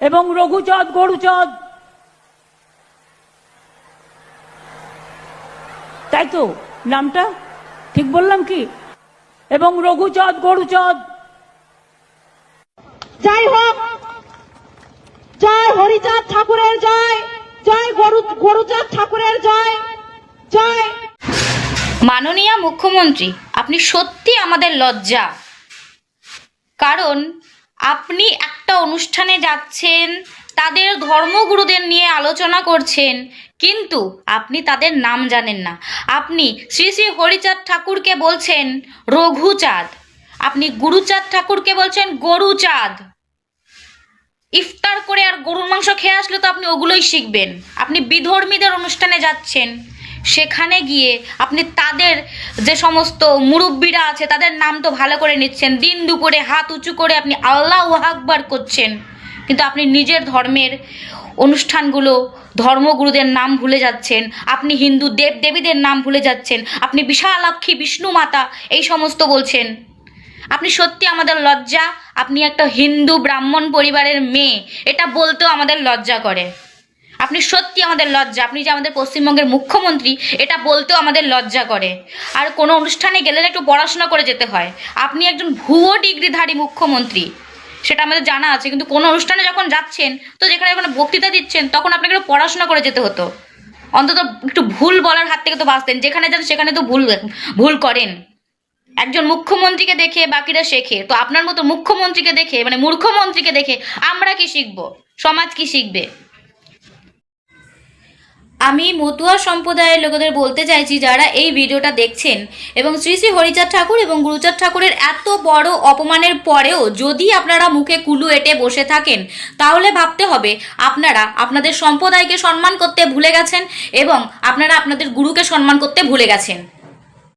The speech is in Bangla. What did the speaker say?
এবং রঘুচাঁদ গরুচাঁদ, তাই তো নামটা ঠিক বললাম কি? এবং রঘুচাঁদ গরুচাঁদ। জয় হোক, জয় হরিচাঁদ ঠাকুরের জয়, জয় গরুচাঁদ ঠাকুরের জয়, জয়। মাননীয় মুখ্যমন্ত্রী, আপনি সত্যি আমাদের লজ্জা। কারণ আপনি একটা অনুষ্ঠানে যাচ্ছেন, তাদের ধর্মগুরুদের নিয়ে আলোচনা করছেন, কিন্তু আপনি তাদের নাম জানেন না। আপনি শ্রী শ্রী হরিচাঁদ ঠাকুরকে বলছেন রঘুচাঁদ, আপনি গুরুচাঁদ ঠাকুরকে বলছেন গরুচাঁদ। ইফতার করে আর গরুর মাংস খেয়ে আসলে তো আপনি ওগুলোই শিখবেন। আপনি বিধর্মীদের অনুষ্ঠানে যাচ্ছেন, সেখানে গিয়ে আপনি তাদের যে সমস্ত মুরব্বীরা আছে তাদের নাম তো ভালো করে নিচ্ছেন, দিন দুপুরে হাত উঁচু করে আপনি আল্লাহু আকবার করছেন, কিন্তু আপনি নিজের ধর্মের অনুষ্ঠানগুলো ধর্মগুরুদের নাম ভুলে যাচ্ছেন, আপনি হিন্দু দেব দেবীদের নাম ভুলে যাচ্ছেন, আপনি বিশালাক্ষী বিষ্ণু মাতা এই সমস্ত বলছেন। আপনি সত্যি আমাদের লজ্জা। আপনি একটা হিন্দু ব্রাহ্মণ পরিবারের মেয়ে, এটা বলতেও আমাদের লজ্জা করে। আপনি সত্যি আমাদের লজ্জা। আপনি যে আমাদের পশ্চিমবঙ্গের মুখ্যমন্ত্রী, এটা বলতেও আমাদের লজ্জা করে। আর কোনো অনুষ্ঠানে গেলে একটু পড়াশোনা করে যেতে হয়। আপনি একজন ভুয়ো ডিগ্রিধারী মুখ্যমন্ত্রী, সেটা আমাদের জানা আছে, কিন্তু কোনো অনুষ্ঠানে যখন যাচ্ছেন, তো যেখানে যখন বক্তৃতা দিচ্ছেন, তখন আপনাকে একটু পড়াশোনা করে যেতে হতো। অন্তত একটু ভুল বলার হাত থেকে তো বাঁচতেন। যেখানে যান সেখানে তো ভুল করেন। একজন মুখ্যমন্ত্রীকে দেখে বাকিরা শেখে, তো আপনার মতো মুখ্যমন্ত্রীকে দেখে, মানে মূর্খমন্ত্রীকে দেখে আমরা কি শিখবো? সমাজ কি শিখবে? আমি মতুয়া সম্প্রদায়ের লোকেদের বলতে চাইছি, যারা এই ভিডিওটা দেখছেন এবং শ্রী শ্রী হরিচাঁদ ঠাকুর এবং গুরুচাঁদ ঠাকুরের এত বড় অপমানের পরেও যদি আপনারা মুখে কুলু এঁটে বসে থাকেন, তাহলে ভাবতে হবে আপনারা আপনাদের সম্প্রদায়কে সম্মান করতে ভুলে গেছেন এবং আপনারা আপনাদের গুরুকে সম্মান করতে ভুলে গেছেন।